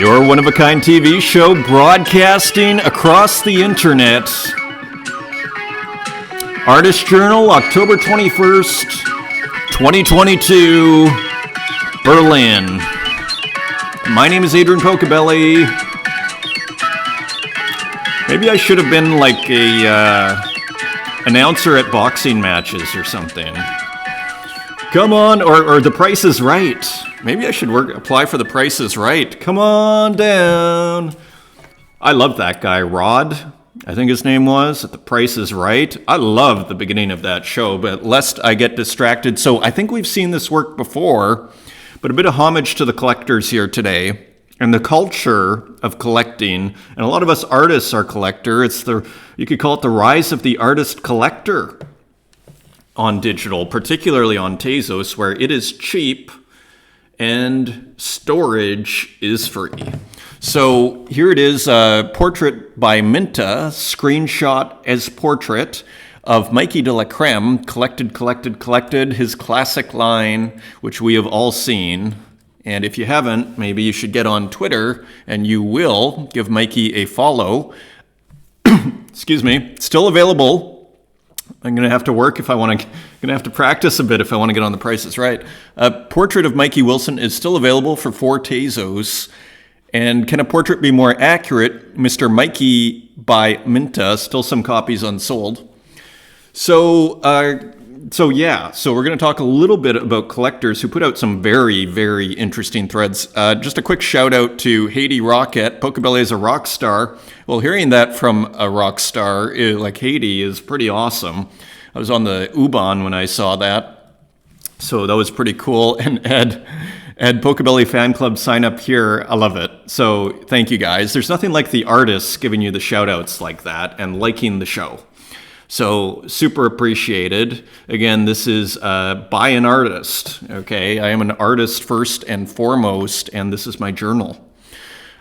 Your one-of-a-kind TV show broadcasting across the internet. Artist Journal, October 21st, 2022, Berlin. My name is Adrian Pocobelli. Maybe I should have been like a announcer at boxing matches or something. Come on, or The Price is Right. Maybe I should apply for The Price is Right. Come on down. I love that guy, Rod, I think his name was, at The Price is Right. I love the beginning of that show, but lest I get distracted. So I think we've seen this work before, but a bit of homage to the collectors here today and the culture of collecting. And a lot of us artists are collector. You could call it the rise of the artist collector on digital, particularly on Tezos, where it is cheap and storage is free. So here it is, a portrait by Minta, screenshot as portrait of Mikey de la Creme, collected, his classic line, which we have all seen. And if you haven't, maybe you should get on Twitter and you will give Mikey a follow. Excuse me, still available. I'm going to have to work if I want to, going to have to practice a bit if I want to get on The Price is Right. A portrait of Mikey Wilson is still available for 4 Tezos. And can a portrait be more accurate? Mr. Mikey by Minta, still some copies unsold. So we're going to talk a little bit about collectors who put out some very, very interesting threads. Just a quick shout out to Haiti Rocket. Pocobelli is a rock star. Well, hearing that from a rock star like Haiti is pretty awesome. I was on the U-Bahn when I saw that, so that was pretty cool. And Ed Pocobelli fan club sign up here. I love it. So thank you guys. There's nothing like the artists giving you the shout outs like that and liking the show. So super appreciated. Again, this is by an artist, okay? I am an artist first and foremost, and this is my journal.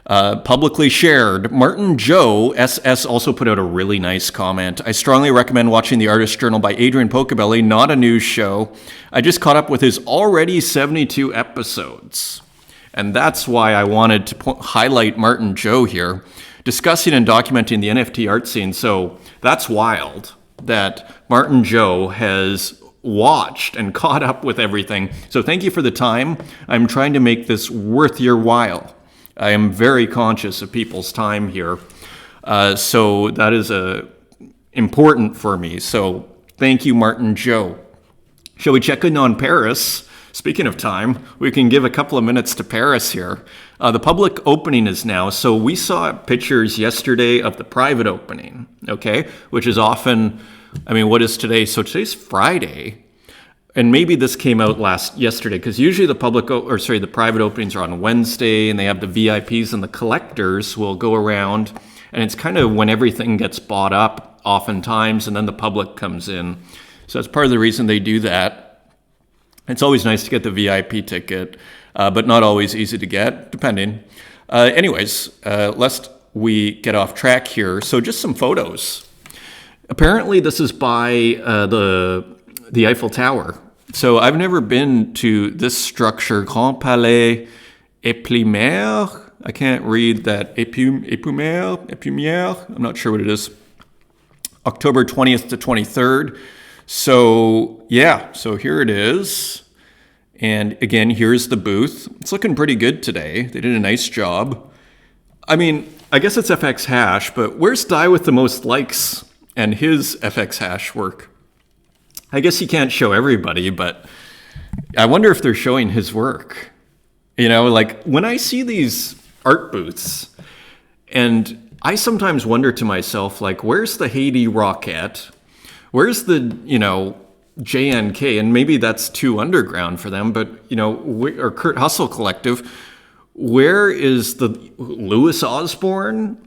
Publicly shared. Martin Joe SS also put out a really nice comment. I strongly recommend watching the Artist Journal by Adrian Pocobelli, not a news show. I just caught up with his already 72 episodes. And that's why I wanted to highlight Martin Joe here, discussing and documenting the NFT art scene. So that's wild that Martin Joe has watched and caught up with everything. So thank you for the time. I'm trying to make this worth your while. I am very conscious of people's time here. So that is important for me. So thank you, Martin Joe. Shall we check in on Paris? Speaking of time, we can give a couple of minutes to Paris here. The public opening is now. So we saw pictures yesterday of the private opening, okay? Which is often, what is today? So today's Friday. And maybe this came out yesterday, because usually the private openings are on Wednesday, and they have the VIPs and the collectors will go around, and it's kind of when everything gets bought up oftentimes, and then the public comes in. So that's part of the reason they do that. It's always nice to get the VIP ticket, but not always easy to get, depending. Lest we get off track here, so just some photos. Apparently this is by the Eiffel Tower. So I've never been to this structure, Grand Palais Éplumière. I can't read that. Éplumière. I'm not sure what it is. October 20th to 23rd. So here it is. And again, here's the booth. It's looking pretty good today. They did a nice job. I guess it's FX Hash, but where's Guy with the most likes and his FX Hash work? I guess you can't show everybody, but I wonder if they're showing his work. Like when I see these art booths, and I sometimes wonder to myself, like, where's the Haiti Rocket? Where's the, JNK? And maybe that's too underground for them, but, or Kurt Hustle Collective. Where is the Louis Osborne?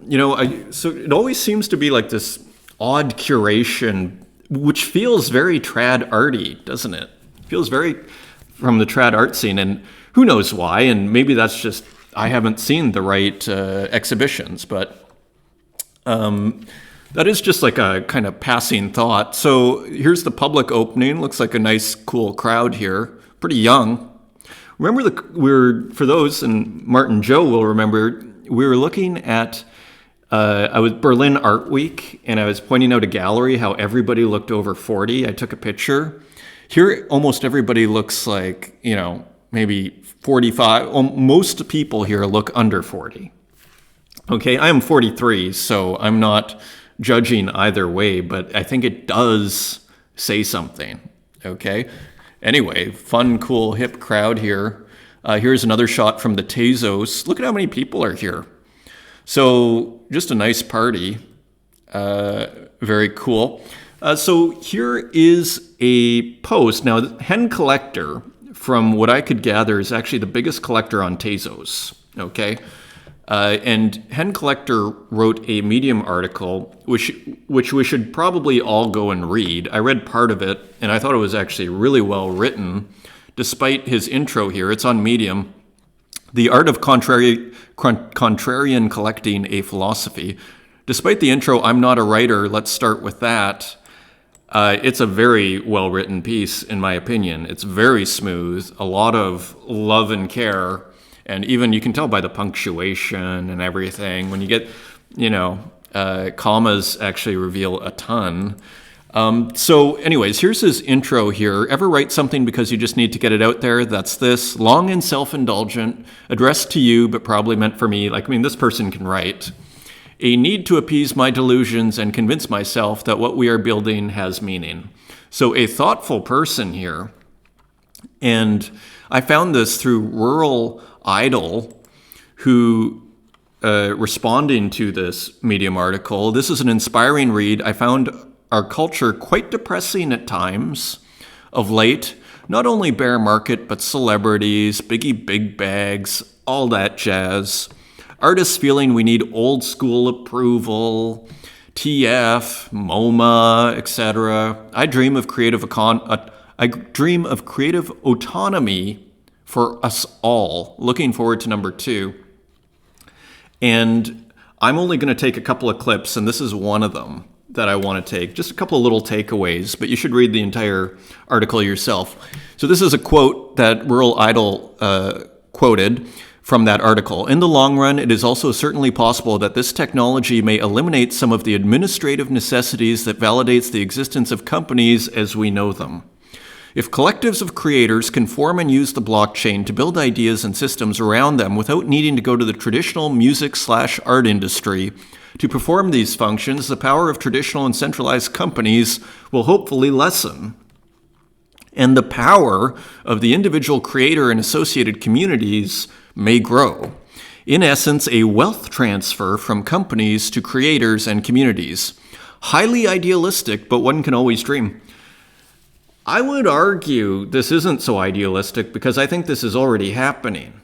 So it always seems to be like this odd curation, which feels very trad arty, doesn't it? It feels very from the trad art scene, and who knows why, and maybe that's just, I haven't seen the right exhibitions, but that is just like a kind of passing thought. So here's the public opening. Looks like a nice, cool crowd here. Pretty young. Remember, for those, and Martin Joe will remember, we were looking at, I was Berlin Art Week, and I was pointing out a gallery, how everybody looked over 40. I took a picture. Here, almost everybody looks like, maybe 45. Most people here look under 40. Okay, I am 43, so I'm not judging either way, but I think it does say something. Okay? Anyway, fun, cool, hip crowd here. Here's another shot from the Tezos. Look at how many people are here. So just a nice party. Very cool. So here is a post. Now, Hen Collector, from what I could gather, is actually the biggest collector on Tezos. Okay? And Hen Collector wrote a Medium article, which we should probably all go and read. I read part of it, and I thought it was actually really well written, despite his intro here. It's on Medium. The Art of Contrarian Collecting, a Philosophy. Despite the intro, I'm not a writer. Let's start with that. It's a very well-written piece, in my opinion. It's very smooth, a lot of love and care. And even you can tell by the punctuation and everything. When you get, commas actually reveal a ton. So anyways, here's his intro here. Ever write something because you just need to get it out there? That's this. Long and self-indulgent, addressed to you, but probably meant for me. This person can write. A need to appease my delusions and convince myself that what we are building has meaning. So a thoughtful person here. And I found this through Rural Idol, who responding to this Medium article. This is an inspiring read. I found our culture quite depressing at times of late. Not only bear market, but celebrities, biggie big bags, all that jazz. Artists feeling we need old school approval, TF, MoMA, etc. I dream of creative autonomy for us all. Looking forward to number 2. And I'm only going to take a couple of clips, and this is one of them that I want to take. Just a couple of little takeaways, but you should read the entire article yourself. So this is a quote that Rural Idol quoted from that article. In the long run, it is also certainly possible that this technology may eliminate some of the administrative necessities that validates the existence of companies as we know them. If collectives of creators can form and use the blockchain to build ideas and systems around them without needing to go to the traditional music/art industry to perform these functions, the power of traditional and centralized companies will hopefully lessen. And the power of the individual creator and associated communities may grow. In essence, a wealth transfer from companies to creators and communities. Highly idealistic, but one can always dream. I would argue this isn't so idealistic because I think this is already happening.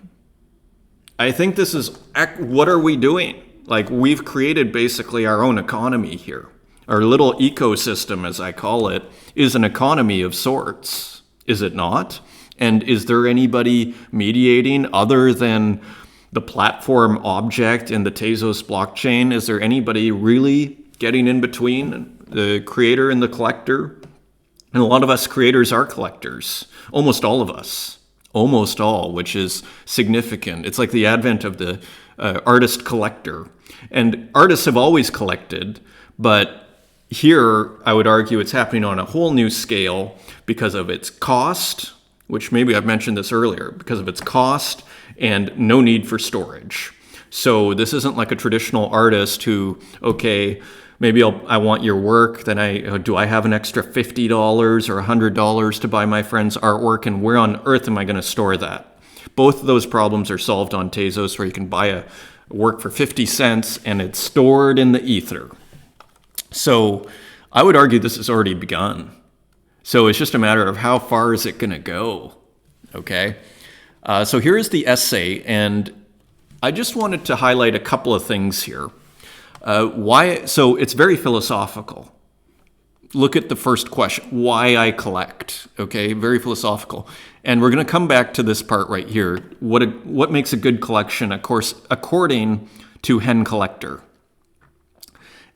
I think this is, what are we doing? We've created basically our own economy here. Our little ecosystem, as I call it, is an economy of sorts, is it not? And is there anybody mediating other than the platform object in the Tezos blockchain? Is there anybody really getting in between the creator and the collector? And a lot of us creators are collectors. Almost all of us. Almost all, which is significant. It's like the advent of the artist collector. And artists have always collected, but here I would argue it's happening on a whole new scale because of its cost, which maybe I've mentioned this earlier, because of its cost and no need for storage. So this isn't like a traditional artist who, okay, maybe I want your work, then do I have an extra $50 or $100 to buy my friend's artwork, and where on earth am I going to store that? Both of those problems are solved on Tezos, where you can buy a work for 50 cents and it's stored in the ether. So I would argue this has already begun. So it's just a matter of how far is it going to go, okay? So here is the essay, and I just wanted to highlight a couple of things here. So it's very philosophical. Look at the first question, why I collect, okay? Very philosophical. And we're going to come back to this part right here. What makes a good collection, of course, according to Hen Collector.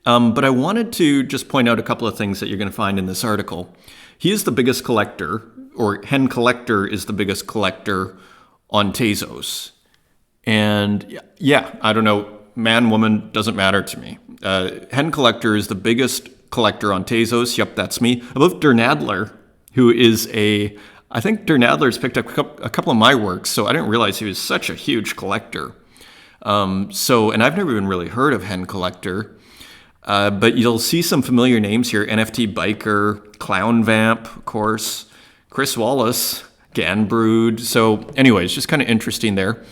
But I wanted to just point out a couple of things that you're going to find in this article. He is the biggest collector, or Hen Collector is the biggest collector on Tezos. And yeah, I don't know, man, woman, doesn't matter to me. Hen Collector is the biggest collector on Tezos. Yep, that's me. Above Nadler, who is I think Nadler's picked up a couple of my works, so I didn't realize he was such a huge collector. And I've never even really heard of Hen Collector. But you'll see some familiar names here. NFT Biker, Clown Vamp, of course, Chris Wallace, Ganbrood. So anyways, just kind of interesting there.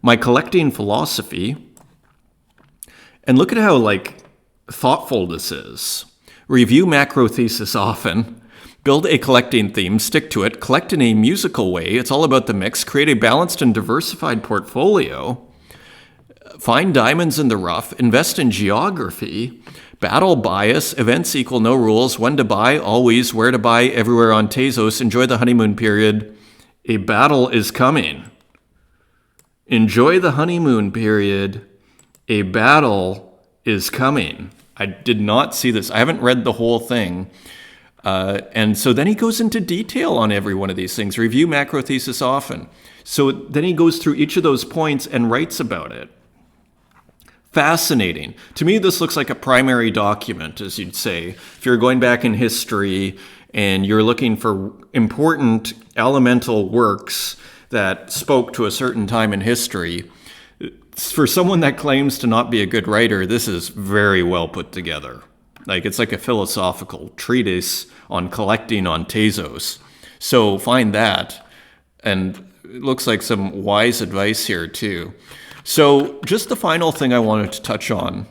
My collecting philosophy. And look at how thoughtful this is. Review macro thesis often. Build a collecting theme, stick to it, collect in a musical way. It's all about the mix. Create a balanced and diversified portfolio. Find diamonds in the rough. Invest in geography. Battle bias. Events equal no rules. When to buy, always. Where to buy, everywhere on Tezos. Enjoy the honeymoon period. A battle is coming. Enjoy the honeymoon period. A battle is coming. I did not see this. I haven't read the whole thing. And so then he goes into detail on every one of these things. Review macro thesis often. So then he goes through each of those points and writes about it. Fascinating. To me, this looks like a primary document, as you'd say. If you're going back in history and you're looking for important elemental works that spoke to a certain time in history, for someone that claims to not be a good writer, this is very well put together. It's like a philosophical treatise on collecting on Tezos. So find that. And it looks like some wise advice here too. So just the final thing I wanted to touch on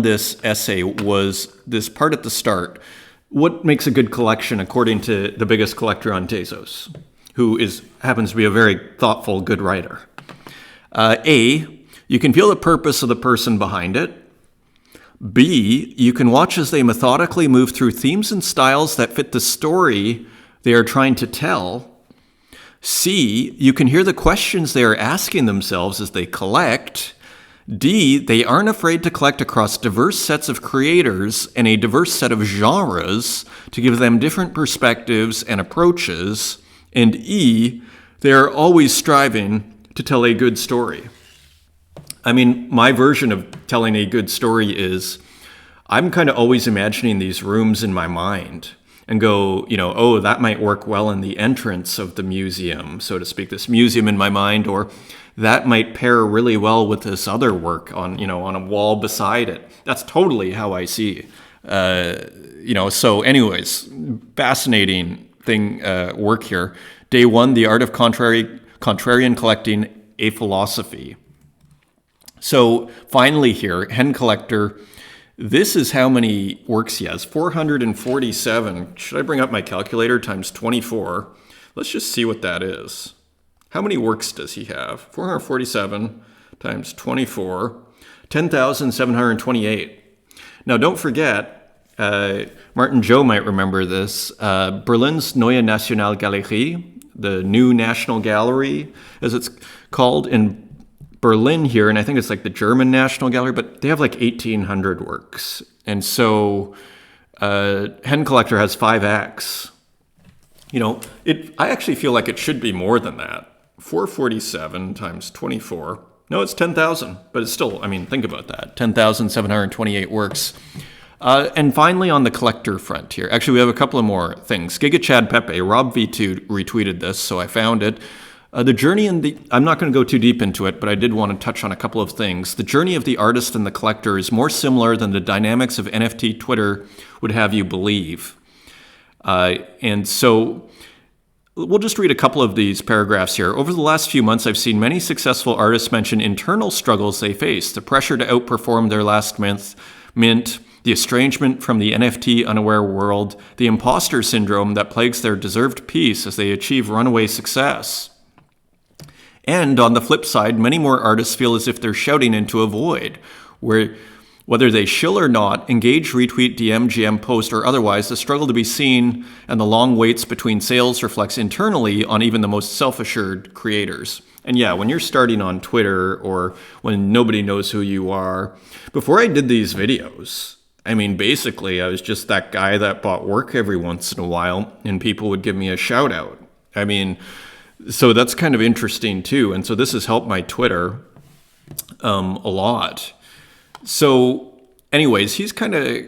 this essay was this part at the start. What makes a good collection according to the biggest collector on Tezos, who happens to be a very thoughtful, good writer? A, you can feel the purpose of the person behind it. B, you can watch as they methodically move through themes and styles that fit the story they are trying to tell. C, you can hear the questions they are asking themselves as they collect. D, they aren't afraid to collect across diverse sets of creators and a diverse set of genres to give them different perspectives and approaches. And E, they are always striving to tell a good story. I mean, my version of telling a good story is I'm kind of always imagining these rooms in my mind and go, oh, that might work well in the entrance of the museum, so to speak, this museum in my mind, or that might pair really well with this other work on a wall beside it. That's totally how I see, so anyways, fascinating work here. Day 1, The Art of Contrarian Collecting, a Philosophy. So finally here, Hen Collector, this is how many works he has, 447. Should I bring up my calculator times 24? Let's just see what that is. How many works does he have? 447 times 24, 10,728. Now don't forget, Martin Joe might remember this, Berlin's Neue Nationalgalerie, the New National Gallery, as it's called in Berlin here, and I think it's the German National Gallery, but they have 1,800 works. And so Hen Collector has 5 acts. I actually feel like it should be more than that. 447 times 24. No, it's 10,000, but it's still, think about that. 10,728 works. And finally, on the collector front here, actually, we have a couple of more things. Giga Chad Pepe, Rob V2 retweeted this, so I found it. The journey I'm not going to go too deep into it, but I did want to touch on a couple of things. The journey of the artist and the collector is more similar than the dynamics of NFT Twitter would have you believe. And so we'll just read a couple of these paragraphs here. Over the last few months, I've seen many successful artists mention internal struggles they face, the pressure to outperform their last mint, the estrangement from the NFT unaware world, the imposter syndrome that plagues their deserved peace as they achieve runaway success. And on the flip side, many more artists feel as if they're shouting into a void, where whether they shill or not, engage, retweet, DM, GM, post, or otherwise, the struggle to be seen and the long waits between sales reflects internally on even the most self-assured creators. And yeah, when you're starting on Twitter or when nobody knows who you are, before I did these videos, basically I was just that guy that bought work every once in a while and people would give me a shout out. So that's kind of interesting too. And so this has helped my Twitter a lot. So anyways, he's kind of,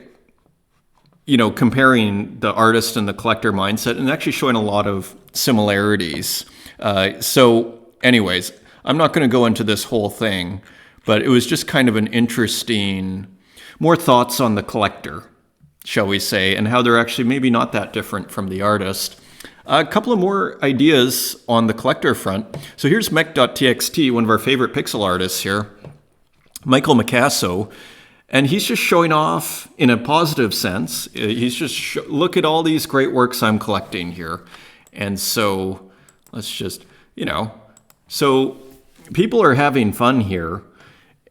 comparing the artist and the collector mindset and actually showing a lot of similarities. So anyways, I'm not going to go into this whole thing, but it was just kind of an interesting, more thoughts on the collector, shall we say, and how they're actually maybe not that different from the artist. A couple of more ideas on the collector front. So here's mech.txt, one of our favorite pixel artists here, Michael Micasso, and he's just showing off in a positive sense. He's just, look at all these great works I'm collecting here. And so let's just, so people are having fun here.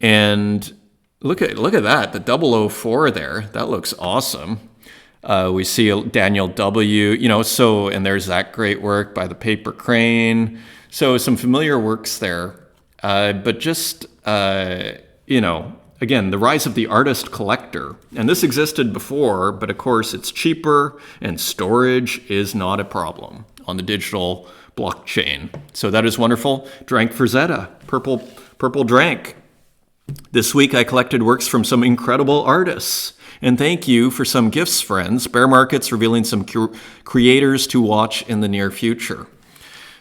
And look at that, the 004 there, that looks awesome. We see Daniel W., so, and there's that great work by the Paper Crane. So some familiar works there. But just, again, the rise of the artist collector. And this existed before, but of course it's cheaper and storage is not a problem on the digital blockchain. So that is wonderful. Drank for Zeta, purple drank. This week I collected works from some incredible artists. And thank you for some gifts, friends. Bear markets revealing some creators to watch in the near future.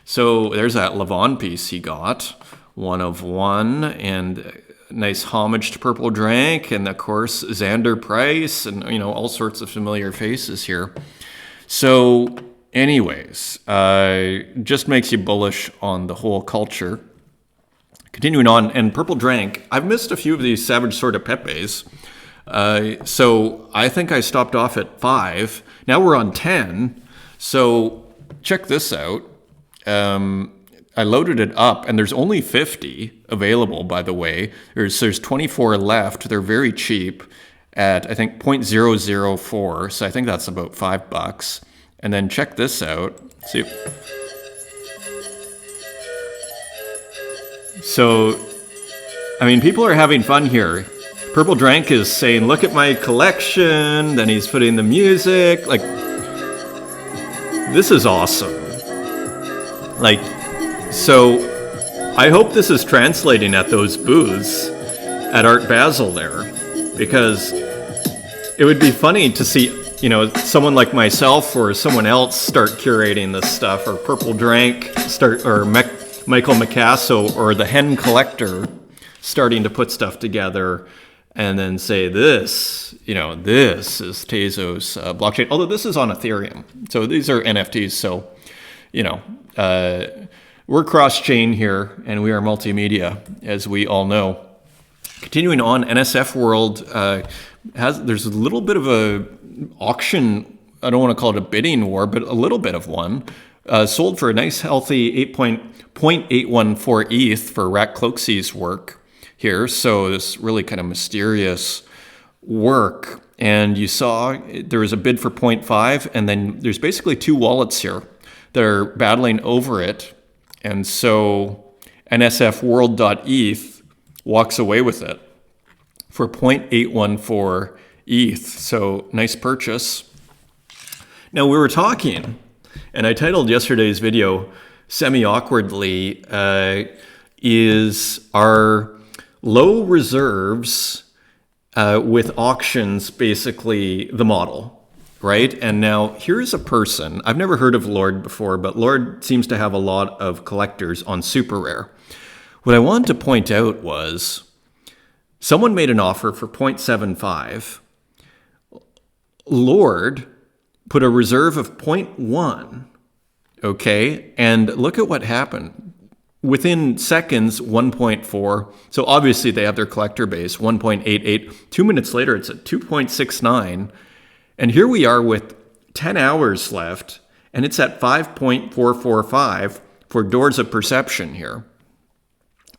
So there's that Levon piece he got, one of one, and nice homage to Purple Drank, and of course Xander Price, and all sorts of familiar faces here. So anyways, just makes you bullish on the whole culture. Continuing on, and Purple Drank, I've missed a few of these Savage Sword of Pepes. So I think I stopped off at 5. Now we're on 10. So check this out. I loaded it up, and there's only 50 available, by the way. There's 24 left. They're very cheap at, I think, 0.004. So I think that's about $5. And then check this out. See. So, people are having fun here. Purple Drank is saying, look at my collection. Then he's putting the music. Like, this is awesome. So I hope this is translating at those booths at Art Basel there, because it would be funny to see, someone like myself or someone else start curating this stuff, or Purple Drank or Michael Micasso or the Hen Collector starting to put stuff together and then say this is Tezos blockchain, although this is on Ethereum. So these are NFTs. So, we're cross-chain here, and we are multimedia, as we all know. Continuing on, NSF World there's a little bit of a auction. I don't want to call it a bidding war, but a little bit of one. Sold for a nice, healthy 0.814 ETH for Rat Cloaksy's work here. So this really kind of mysterious work. And you saw there was a bid for 0.5, and then there's basically 2 wallets here that are battling over it. And so NSFworld.eth walks away with it for 0.814 ETH. So nice purchase. Now we were talking, and I titled yesterday's video semi-awkwardly, is our low reserves with auctions basically the model? Right? And now here's a person, I've never heard of Lord before, but Lord seems to have a lot of collectors on super rare. What I wanted to point out was someone made an offer for 0.75. Lord put a reserve of 0.1. Okay. And look at what happened. Within seconds, 1.4. So obviously they have their collector base, 1.88. 2 minutes later, it's at 2.69. And here we are with 10 hours left, and it's at 5.445 for Doors of Perception here.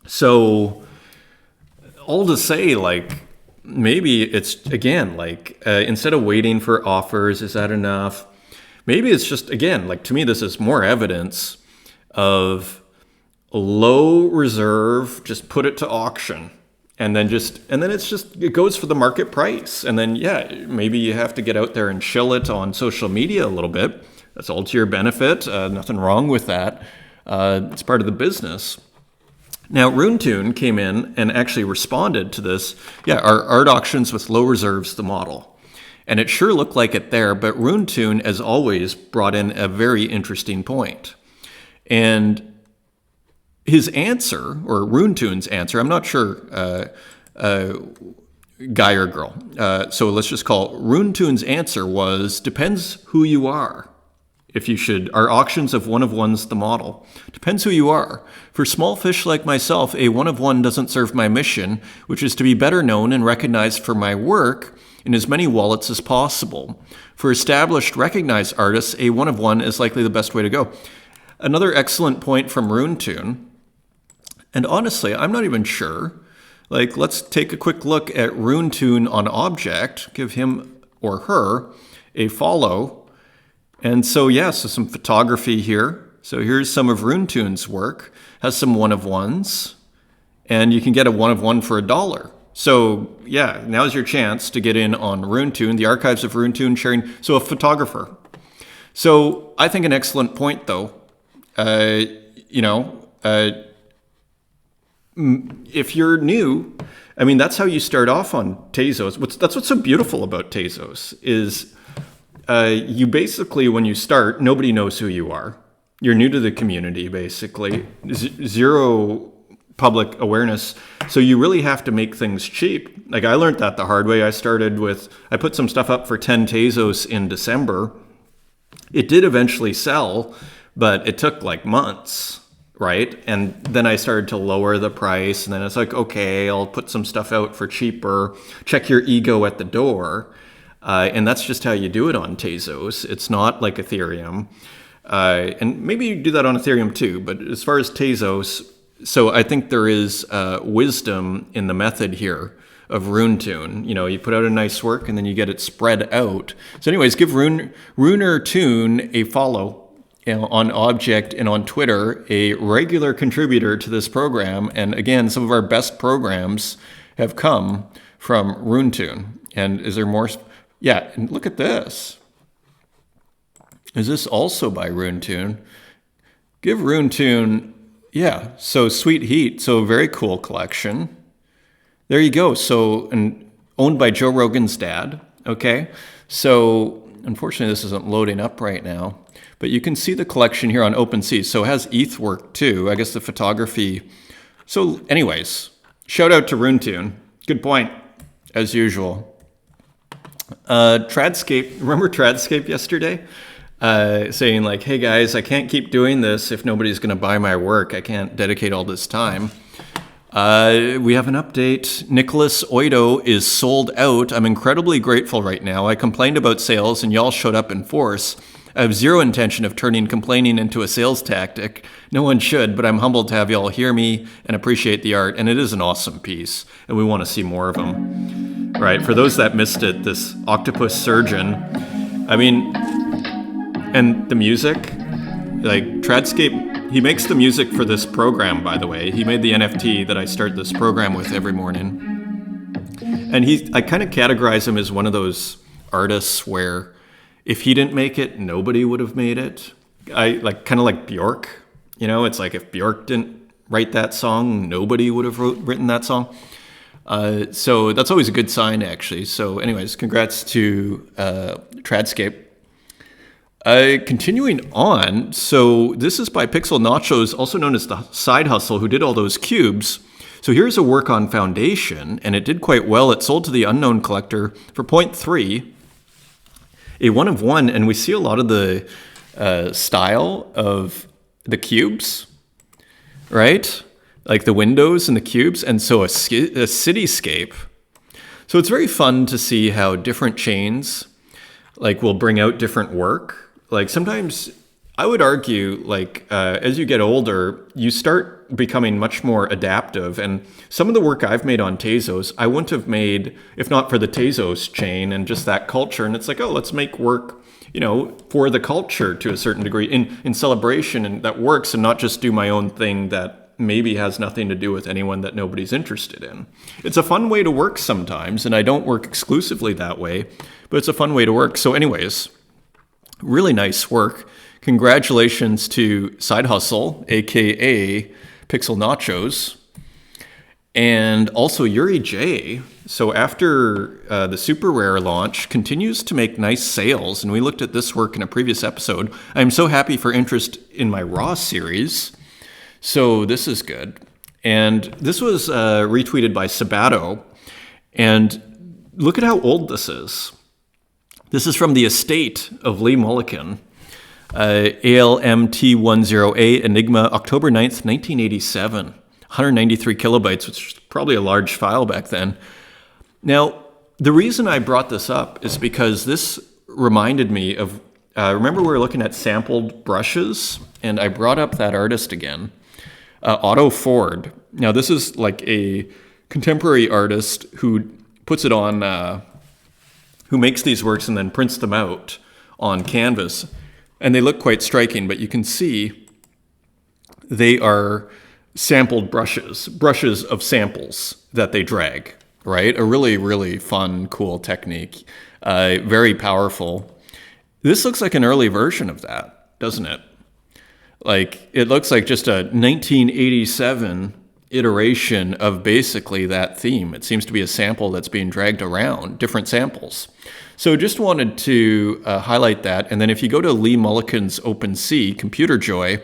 So all to say, maybe it's, again, instead of waiting for offers, is that enough? Maybe it's just, again, to me, this is more evidence of low reserve, just put it to auction. And then it goes for the market price. And then, maybe you have to get out there and shill it on social media a little bit. That's all to your benefit. Nothing wrong with that. It's part of the business. Now, RuneTune came in and actually responded to this. Yeah, our art auctions with low reserves, the model. And it sure looked like it there, but RuneTune, as always, brought in a very interesting point. And his answer, or RuneTune's answer, I'm not sure, guy or girl. So let's just call RuneTune's answer was, depends who you are. If you should, our auctions of one of one's the model. Depends who you are. For small fish like myself, a one of one doesn't serve my mission, which is to be better known and recognized for my work in as many wallets as possible. For established, recognized artists, a one of one is likely the best way to go. Another excellent point from RuneTune. And honestly, I'm not even sure. Like, let's take a quick look at RuneTune on Object, give him or her a follow. And so, yeah, so some photography here. So here's some of RuneTune's work. Has some one-of-ones. And you can get a one-of-one for $1. So, yeah, now's your chance to get in on RuneTune, the archives of RuneTune sharing. So a photographer. So I think an excellent point, though. If you're new, I mean, that's how you start off on Tezos. That's what's so beautiful about Tezos is you basically, when you start, nobody knows who you are. You're new to the community, basically. Zero public awareness. So you really have to make things cheap. Like, I learned that the hard way. I put some stuff up for 10 Tezos in December. It did eventually sell, but it took like months. Right? And then I started to lower the price, and then it's like, okay, I'll put some stuff out for cheaper. Check your ego at the door. And that's just how you do it on Tezos. It's not like Ethereum. And maybe you do that on Ethereum too, but as far as Tezos, so I think there is wisdom in the method here of RuneTune. You put out a nice work and then you get it spread out. So anyways, give RunerTune a follow. On Object and on Twitter, a regular contributor to this program. And again, some of our best programs have come from RuneTune. And is there more? Yeah, and look at this. Is this also by RuneTune? Give RuneTune, yeah, so Sweet Heat, so a very cool collection. There you go. So, and owned by Joe Rogan's dad, okay? So, unfortunately, this isn't loading up right now. But you can see the collection here on OpenSea. So it has ETH work too. I guess the photography. So anyways, shout out to RuneTune. Good point, as usual. Tradscape, remember Tradscape yesterday? Saying like, hey guys, I can't keep doing this if nobody's going to buy my work. I can't dedicate all this time. We have an update. Nicholas Oito is sold out. I'm incredibly grateful right now. I complained about sales and y'all showed up in force. I have zero intention of turning complaining into a sales tactic. No one should, but I'm humbled to have y'all hear me and appreciate the art. And it is an awesome piece, and we want to see more of them. Right, for those that missed it, this octopus surgeon, I mean, and the music, like Tradscape, he makes the music for this program, by the way. He made the NFT that I start this program with every morning. And I kind of categorize him as one of those artists where if he didn't make it, nobody would have made it. I kind of like Bjork. It's like if Bjork didn't write that song, nobody would have written that song. So that's always a good sign, actually. So anyways, congrats to Tradscape. Continuing on, so this is by Pixel Nachos, also known as the Side Hustle, who did all those cubes. So here's a work on Foundation, and it did quite well. It sold to the Unknown Collector for 0.3. A one of one, and we see a lot of the style of the cubes, right? Like the windows and the cubes, and so a cityscape. So it's very fun to see how different chains will bring out different work. Like sometimes I would argue as you get older, you start becoming much more adaptive. And some of the work I've made on Tezos, I wouldn't have made if not for the Tezos chain and just that culture. And it's like, oh, let's make work, for the culture to a certain degree in celebration, and that works, and not just do my own thing that maybe has nothing to do with anyone that nobody's interested in. It's a fun way to work sometimes, and I don't work exclusively that way, but it's a fun way to work. So anyways, really nice work. Congratulations to Side Hustle, aka Pixel Nachos, and also Yuri J. So after the Super Rare launch, continues to make nice sales, and we looked at this work in a previous episode. I'm so happy for interest in my Raw series, so this is good. And this was retweeted by Sabato, and look at how old this is. This is from the estate of Lee Mulliken. ALMT10A Enigma, October 9th, 1987. 193 kilobytes, which is probably a large file back then. Now, the reason I brought this up is because this reminded me of, remember we were looking at sampled brushes? And I brought up that artist again, Otto Ford. Now, this is like a contemporary artist who puts it on, who makes these works and then prints them out on canvas. And they look quite striking, but you can see they are sampled brushes of samples that they drag, right? A really, really fun, cool technique, very powerful. This looks like an early version of that, doesn't it? Like, it looks like just a 1987 iteration of basically that theme. It seems to be a sample that's being dragged around, different samples. So just wanted to highlight that. And then if you go to Lee Mulliken's OpenSea, Computer Joy,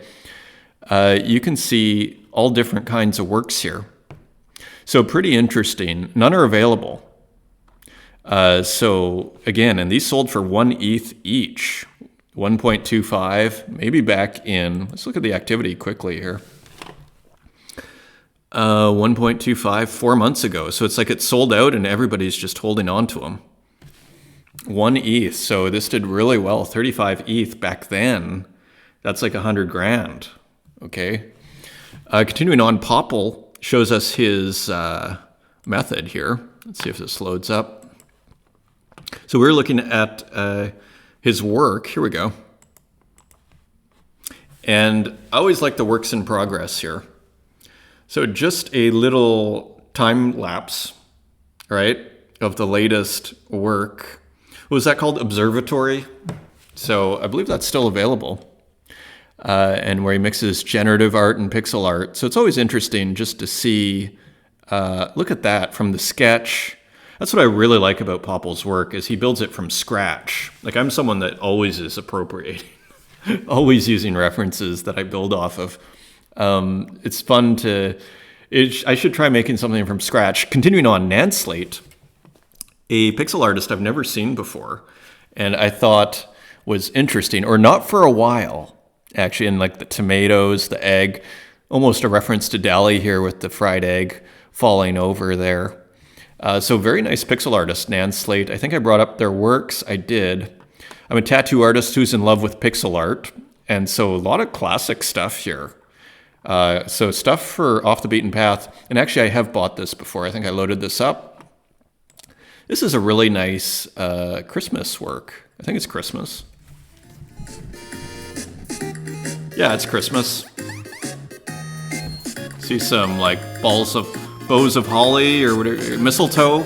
you can see all different kinds of works here. So pretty interesting. None are available. So again, and these sold for 1 ETH each, 1.25, maybe back in, let's look at the activity quickly here. 1.25, 4 months ago. So it's like it's sold out and everybody's just holding on to them. 1 ETH. So this did really well. 35 ETH back then. That's like 100 grand. Okay. Continuing on, Popple shows us his method here. Let's see if this loads up. So we're looking at his work. Here we go. And I always like the works in progress here. So just a little time lapse, right, of the latest work. What was that called? Observatory. So I believe that's still available. And where he mixes generative art and pixel art. So it's always interesting just to see, look at that from the sketch. That's what I really like about Popple's work is he builds it from scratch. Like I'm someone that always is appropriating, always using references that I build off of. It's fun to, I should try making something from scratch. Continuing on, Nanslate, a pixel artist I've never seen before. And I thought was interesting, or not for a while. Actually, in like the tomatoes, the egg, almost a reference to Dali here with the fried egg falling over there. So very nice pixel artist, Nanslate. I think I brought up their works. I did. I'm a tattoo artist who's in love with pixel art. And so a lot of classic stuff here. So stuff for off the beaten path. And actually, I have bought this before. I think I loaded this up. This is a really nice Christmas work. I think it's Christmas. Yeah, it's Christmas. See some like bows of holly or whatever, mistletoe,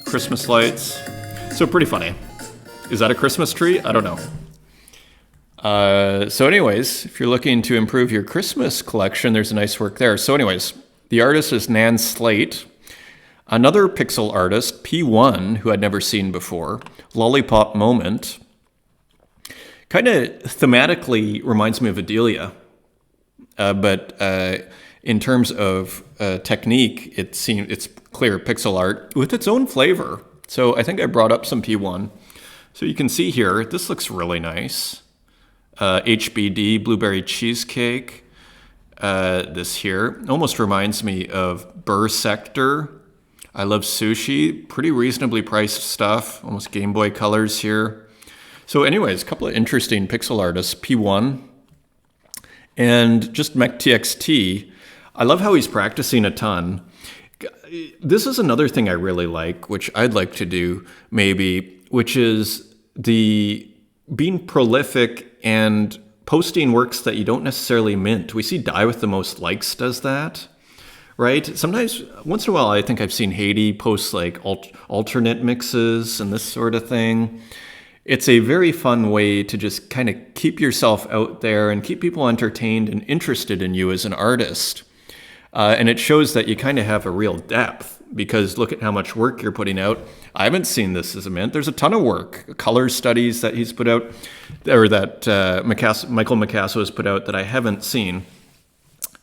Christmas lights. So pretty funny. Is that a Christmas tree? I don't know. So anyways, if you're looking to improve your Christmas collection, there's a nice work there. So anyways, the artist is Nanslate. Another pixel artist, P1, who I'd never seen before, Lollipop Moment. Kind of thematically reminds me of Adelia, but in terms of technique, it's clear pixel art with its own flavor. So I think I brought up some P1. So you can see here, this looks really nice. HBD, Blueberry Cheesecake. This here almost reminds me of Burr Sector. I Love Sushi, pretty reasonably priced stuff, almost Game Boy colors here. So anyways, a couple of interesting pixel artists, P1 and just MechTXT. I love how he's practicing a ton. This is another thing I really like, which I'd like to do maybe, which is the being prolific and posting works that you don't necessarily mint. We see Die with the Most Likes does that, right? Sometimes, once in a while, I think I've seen Haiti post like alternate mixes and this sort of thing. It's a very fun way to just kind of keep yourself out there and keep people entertained and interested in you as an artist. And it shows that you kind of have a real depth, because look at how much work you're putting out. I haven't seen this as a mint. There's a ton of work, color studies that he's put out, or that Michael Micasso has put out that I haven't seen.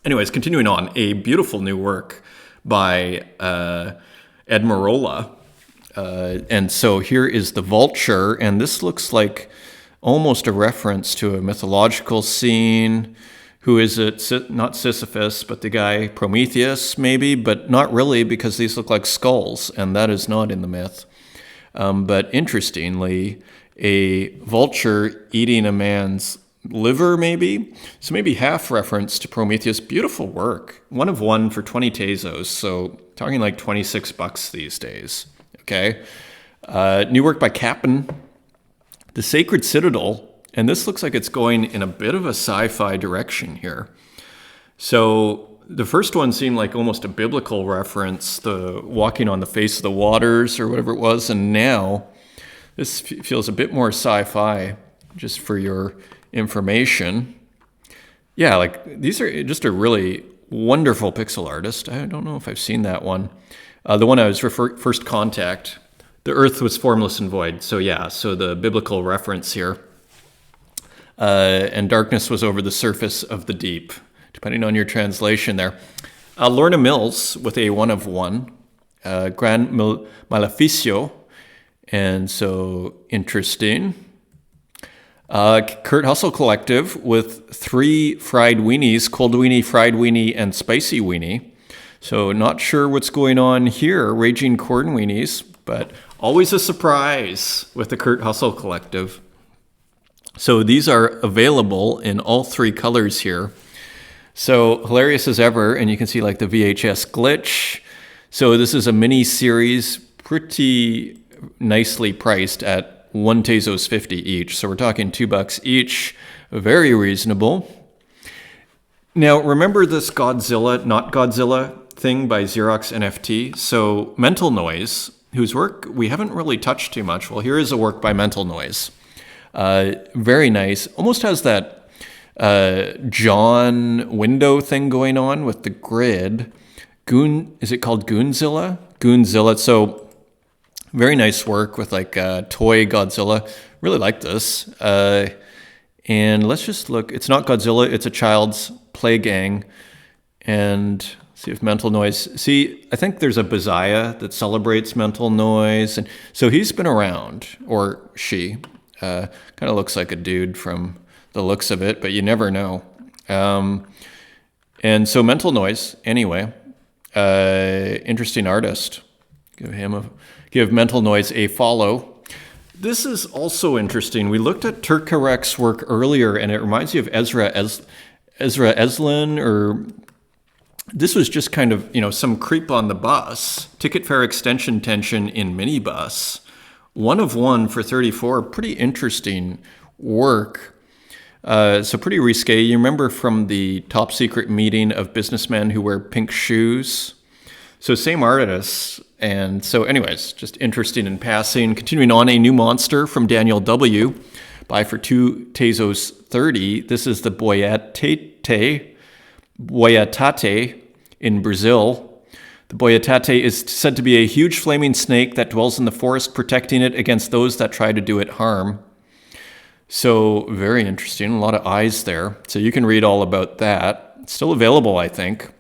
Anyways, continuing on, a beautiful new work by Ed Marola. And so here is the vulture, and this looks like almost a reference to a mythological scene. Who is it? Not Sisyphus, but the guy Prometheus, maybe, but not really, because these look like skulls, and that is not in the myth. But interestingly, a vulture eating a man's liver, maybe? So maybe half reference to Prometheus. Beautiful work. 1 of 1 for 20 Tezos, so talking like $26 these days. Okay. New work by Cap'n, The Sacred Citadel. And this looks like it's going in a bit of a sci-fi direction here. So the first one seemed like almost a biblical reference, the walking on the face of the waters or whatever it was. And now this feels a bit more sci-fi, just for your information. Yeah, like these are just a really wonderful pixel artist. I don't know if I've seen that one. The one I was First Contact. The earth was formless and void. So yeah, so the biblical reference here. And darkness was over the surface of the deep, depending on your translation there. Lorna Mills with a 1 of 1, Gran Maleficio, and so interesting. Kurt Hustle Collective with 3 fried weenies, cold weenie, fried weenie, and spicy weenie. So not sure what's going on here, raging corn weenies, but always a surprise with the Kurt Hustle Collective. So these are available in all 3 colors here. So hilarious as ever, and you can see like the VHS glitch. So this is a mini series, pretty nicely priced at 1 Tezos 50 each. So we're talking $2 each, very reasonable. Now remember this Godzilla, not Godzilla thing by Xerox NFT? So Mental Noise, whose work we haven't really touched too much. Well, here is a work by Mental Noise. Very nice. Almost has that John window thing going on with the grid. Is it called Goonzilla? Goonzilla. So very nice work with like toy Godzilla. Really like this. And let's just look. It's not Godzilla. It's a child's play gang. And see if Mental Noise. See, I think there's a Bazaya that celebrates Mental Noise. And so he's been around, or she. Kind of looks like a dude from the looks of it, but you never know. And so Mental Noise, anyway, interesting artist. Give Mental Noise a follow. This is also interesting. We looked at Turkarek's work earlier, and it reminds you of Ezra Eslin, or this was just kind of, some creep on the bus. Ticket fare extension tension in minibus. 1 of 1 for 34, pretty interesting work. So pretty risque. You remember from the top secret meeting of businessmen who wear pink shoes? So same artists. And so anyways, just interesting in passing. Continuing on, a new monster from Daniel W. Buy for 2 Tezos 30. This is the Boiatate in Brazil. The Boiatate is said to be a huge flaming snake that dwells in the forest, protecting it against those that try to do it harm. So very interesting. A lot of eyes there. So you can read all about that. It's still available, I think.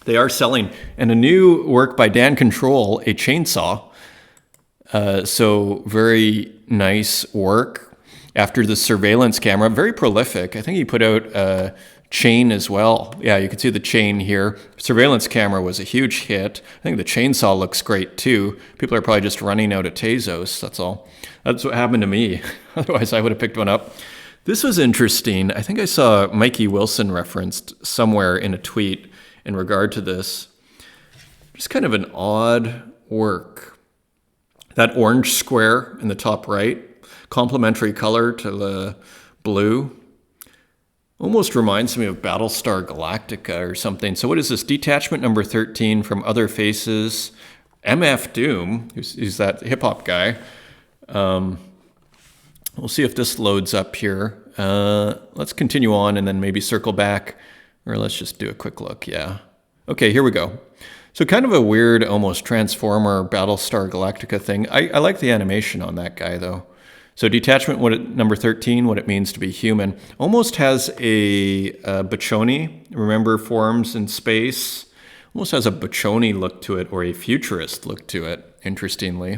They are selling. And a new work by Dan Control, a chainsaw. So very nice work. After the surveillance camera, very prolific. I think he put out chain as well. Yeah, you can see the chain here. Surveillance camera was a huge hit. I think the chainsaw looks great too. People are probably just running out of Tezos, that's all. That's what happened to me. Otherwise, I would have picked one up. This was interesting. I think I saw Mikey Wilson referenced somewhere in a tweet in regard to this. Just kind of an odd work. That orange square in the top right, complementary color to the blue. Almost reminds me of Battlestar Galactica or something. So what is this? Detachment number 13 from Other Faces. MF Doom, who's that hip-hop guy. We'll see if this loads up here. Let's continue on and then maybe circle back, or let's just do a quick look. Yeah. Okay, here we go. So kind of a weird, almost Transformer Battlestar Galactica thing. I like the animation on that guy, though. So detachment, number 13, what it means to be human. Almost has a Boccioni, remember Forms in Space? Almost has a Boccioni look to it, or a futurist look to it, interestingly.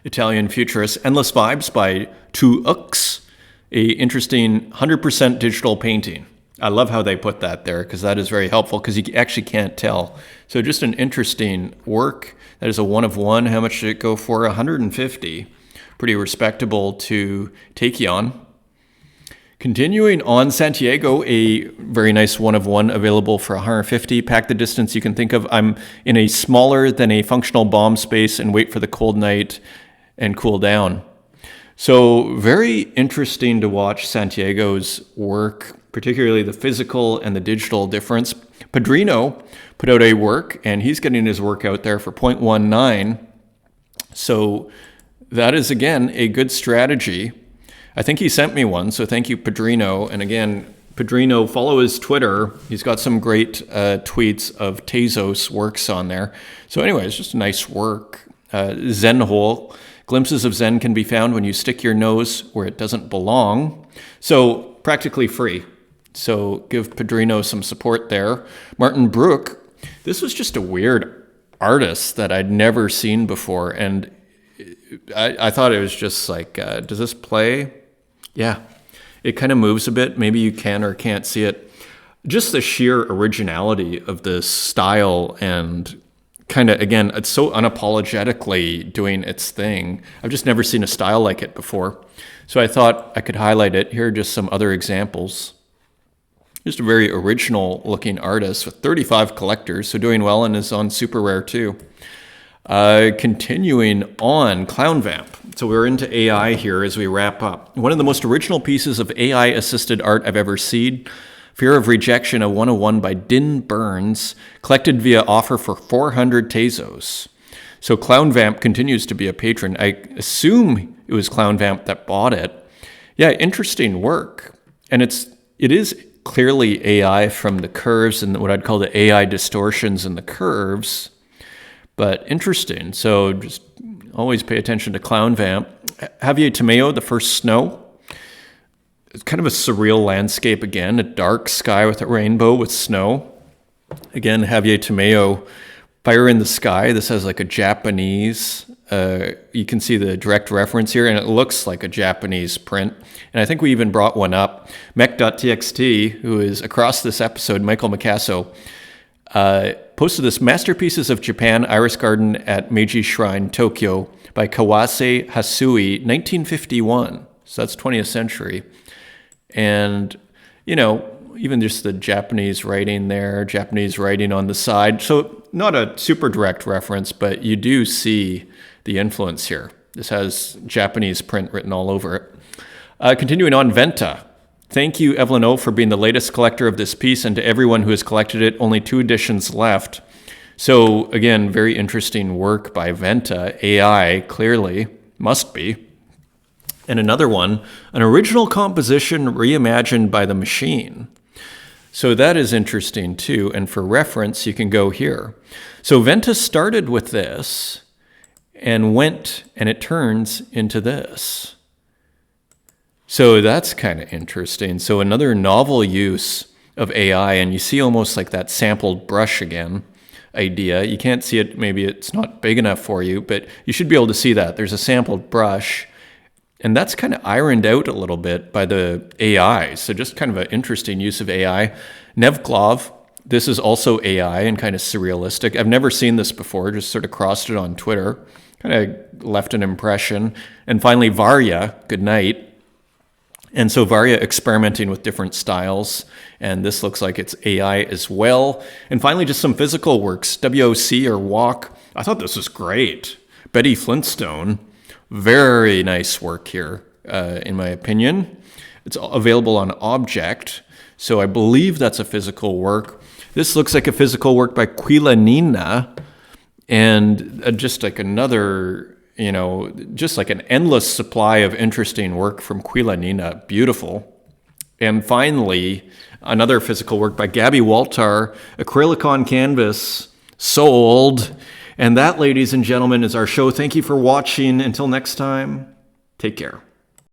Italian futurist. Endless Vibes by Tezos, a interesting 100% digital painting. I love how they put that there because that is very helpful because you actually can't tell. So just an interesting work. That is a 1 of 1. How much did it go for? 150. Pretty respectable to Tachyon. Continuing on, Santiago, a very nice 1 of 1 available for 150. Pack the distance you can think of. I'm in a smaller than a functional bomb space and wait for the cold night and cool down. So very interesting to watch Santiago's work, particularly the physical and the digital difference. Padrino put out a work, and he's getting his work out there for 0.19. So that is, again, a good strategy. I think he sent me one, so thank you, Padrino. And again, Padrino, follow his Twitter. He's got some great tweets of Tezos works on there. So anyway, it's just a nice work. Zen hole. Glimpses of Zen can be found when you stick your nose where it doesn't belong. So practically free. So give Padrino some support there. Martin Brook. This was just a weird artist that I'd never seen before. And I thought it was just like, does this play? Yeah. It kind of moves a bit. Maybe you can or can't see it. Just the sheer originality of this style and kind of, again, it's so unapologetically doing its thing. I've just never seen a style like it before. So I thought I could highlight it. Here are just some other examples. Just a very original looking artist with 35 collectors, so doing well and is on Super Rare too. Continuing on, Clown Vamp. So we're into AI here as we wrap up. One of the most original pieces of AI-assisted art I've ever seen. Fear of Rejection, a 101 by Din Burns, collected via offer for 400 Tezos. So Clown Vamp continues to be a patron. I assume it was Clown Vamp that bought it. Yeah, interesting work. And it is clearly AI from the curves and what I'd call the AI distortions in the curves. But interesting. So just always pay attention to Clown Vamp. Javier Tomeo, The First Snow. It's kind of a surreal landscape again, a dark sky with a rainbow with snow. Again, Javier Tomeo, Fire in the Sky. This has like a Japanese, you can see the direct reference here, and it looks like a Japanese print. And I think we even brought one up. Mech.txt, who is across this episode, Michael Micasso, posted this Masterpieces of Japan Iris Garden at Meiji Shrine, Tokyo by Kawase Hasui, 1951. So that's 20th century. And, you know, even just the Japanese writing there, Japanese writing on the side. So not a super direct reference, but you do see the influence here. This has Japanese print written all over it. Continuing on, Venta. Thank you, Evelyn O, for being the latest collector of this piece, and to everyone who has collected it. Only 2 editions left. So, again, very interesting work by Venta. AI, clearly, must be. And another one, an original composition reimagined by the machine. So that is interesting too. And for reference, you can go here. So Venta started with this and went, and it turns into this. So that's kind of interesting. So another novel use of AI, and you see almost like that sampled brush again idea. You can't see it, maybe it's not big enough for you, but you should be able to see that. There's a sampled brush. And that's kind of ironed out a little bit by the AI. So just kind of an interesting use of AI. Nevklov, this is also AI and kind of surrealistic. I've never seen this before, just sort of crossed it on Twitter. Kind of left an impression. And finally, Varya, good night. And so Varya experimenting with different styles. And this looks like it's AI as well. And finally, just some physical works. WOC or Walk. I thought this was great. Betty Flintstone. Very nice work here, in my opinion. It's available on Object, so I believe that's a physical work. This looks like a physical work by Quilanina, and just like another just like an endless supply of interesting work from Quila Nina. Beautiful. And finally, another physical work by Gabby Waltar, acrylic on canvas, sold. And that, ladies and gentlemen, is our show. Thank you for watching. Until next time, take care.